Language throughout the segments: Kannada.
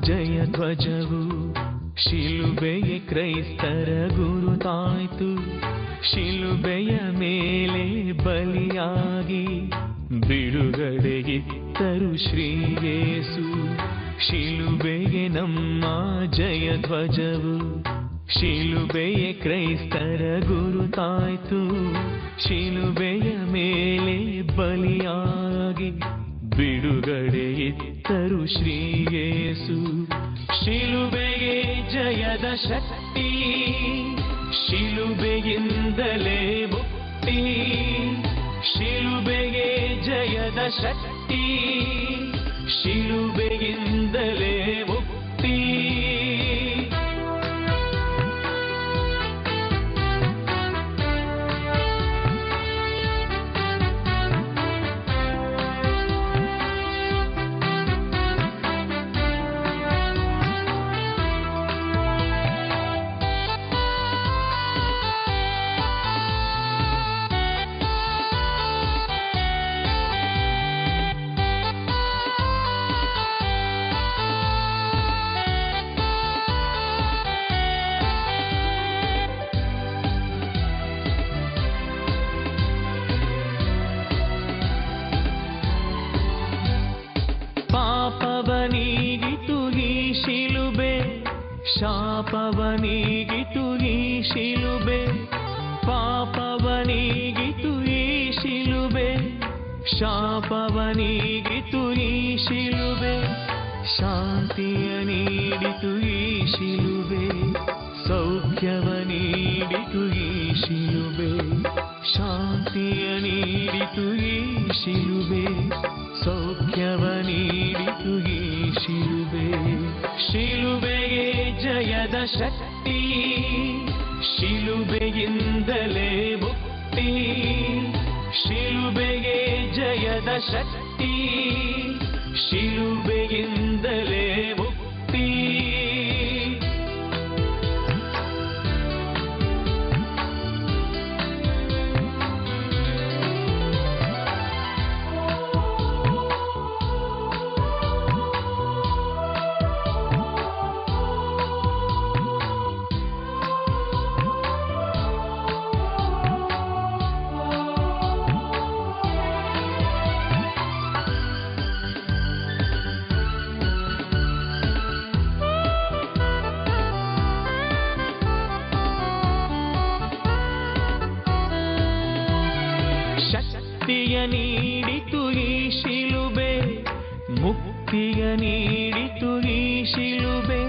ಜಯ ಧ್ವಜವು ಶಿಲುಬೆಯ ಕ್ರೈಸ್ತರ ಗುರುತಾಯ್ತು. ಶಿಲುಬೆಯ ಮೇಲೆ ಬಲಿಯಾಗಿ ಬಿಡುಗಡೆಗಿತ್ತರು ಶ್ರೀಯೇಸು. ಶಿಲುಬೆಗೆ ನಮ್ಮ ಜಯ ಧ್ವಜವು ಶಿಲುಬೆಯ ಕ್ರೈಸ್ತರ ಗುರುತಾಯ್ತು. ಶಿಲುಬೆಯ ಮೇಲೆ ಬಲಿಯಾಗಿ ಬಿಡುಗಡೆಯಿತ್ತರು ಶ್ರೀಯೇಸು. ಶಿಲುಬೆಗೆ ಜಯದ ಶಕ್ತಿ, ಶಿಲುಬೆಯಿಂದಲೇ ಮುಕ್ತಿ. ಶಿಲುಬೆಗೆ ಜಯದ ಶಕ್ತಿ, ಶಿಲುಬೆಯಿಂದಲೇ ಮುಕ್ತಿ. ಪಾಪವನಿಗಿತು ಈ ಶಿಲುಬೆ, ಶಾಪವನಿಗಿತು ಈ ಶಿಲುಬೆ. ಪಾಪವನಿಗಿತು ಈ ಶಿಲುಬೆ, ಶಾಪವನಿಗಿತು ಈ ಶಿಲುಬೆ. ಶಾಂತಿಯ ನೀಡಿತು ಈ ಶಿಲುಬೆ, ಸೌಖ್ಯವ ನೀಡಿತು ಈ ಶಿಲುಬೆ. ಶಾಂತಿಯ ನೀಡಿತು ಈ ಶಿಲುಬೆ, ಸೌಖ್ಯವ ನೀಡಿತು ಈ ಶಿಲುಬೆ. ಶಿಲುಬೆಗೆ ಜಯದ ಶಕ್ತಿ, ಶಿಲುಬೆಯಿಂದಲೇ ಮುಕ್ತಿ. ಶಿಲುಬೆಗೆ ಜಯದ ಶಕ್ತಿ, ಶಿಲುಬೆಯಿಂದಲೇ ಮುಕ್ತಿ. ಶಕ್ತಿಯ ನೀಡಿತು ಈ ಶಿಲುಬೆ, ಮುಕ್ತಿಯ ನೀಡಿತು ಈ ಶಿಲುಬೆ.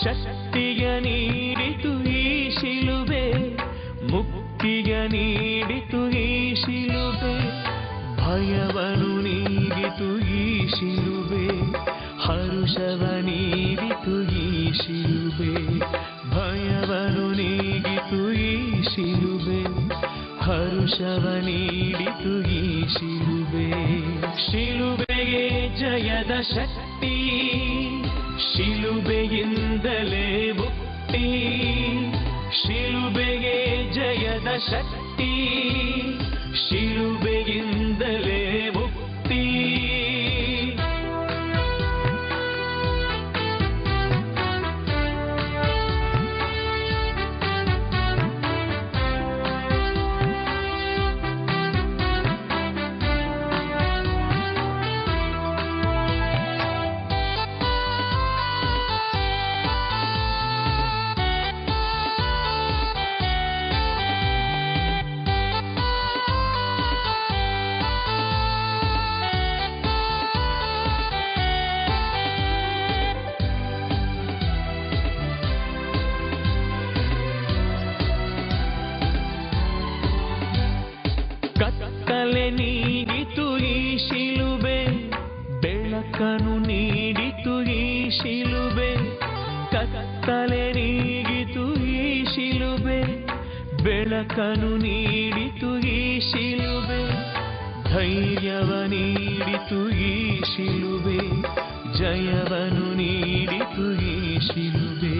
ಶಕ್ತಿಯ ನೀಡಿತು ಈ ಶಿಲುಬೆ, ಮುಕ್ತಿಯ ನೀಡಿತು ಈ ಶಿಲುಬೆ. ಭಯವನು ನೀಡಿತು ಈ ಶಿಲುಬೆ, ಹರುಷವ ನೀಡಿತು ಈ ಶಿಲುಬೆ. ಭಯವನು ನೀಡಿತು ಈ ಶಿಲುಬೆ, ಹರುಷವ ನೀಡಿತು ಈ ಶಿಲುಬೆ. ಶಿಲುಬೆಗೆ ಜಯದ ಶಕ್ತಿ, ಶಿಲುಬೆಯಿಂದಲೇ ಮುಕ್ತಿ. ಶಿಲುಬೆಗೆ ಜಯದ ಶಕ್ತಿ, ಶಿಲುಬೆಯಿಂದಲೇ ಮುಕ್ತಿ. ಕತ್ತಲೆ ನೀಡಿತು ಈ ಶಿಲುಬೆ, ಬೆಳಕನು ನೀಡಿತು ಈ ಶಿಲುಬೆ. ಕತ್ತಲೆ ನೀಡಿತು ಈ ಶಿಲುಬೆ, ಬೆಳಕನು ನೀಡಿತು ಈ ಶಿಲುಬೆ. ಧೈರ್ಯವ ನೀಡಿತು ಈ ಶಿಲುಬೆ, ಜಯವನು ನೀಡಿತು ಈ ಶಿಲುಬೆ.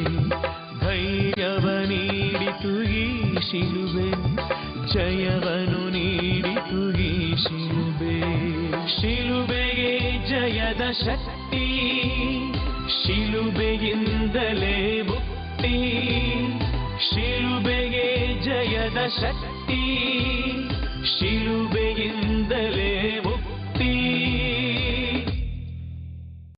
ಧೈರ್ಯವ ನೀಡಿತು ಈ ಶಿಲುಬೆ, ಜಯವನು ನೀಡಿತು ಈ ಶಿಲುಬೆ. ಶಿಲುಬೆಗೆ ಜಯದ ಶಕ್ತಿ, ಶಿಲುಬೆಯಿಂದಲೇ ಮುಕ್ತಿ, ಶಿಲುಬೆಗೆ ಜಯದ ಶಕ್ತಿ, ಶಿಲುಬೆಯಿಂದಲೇ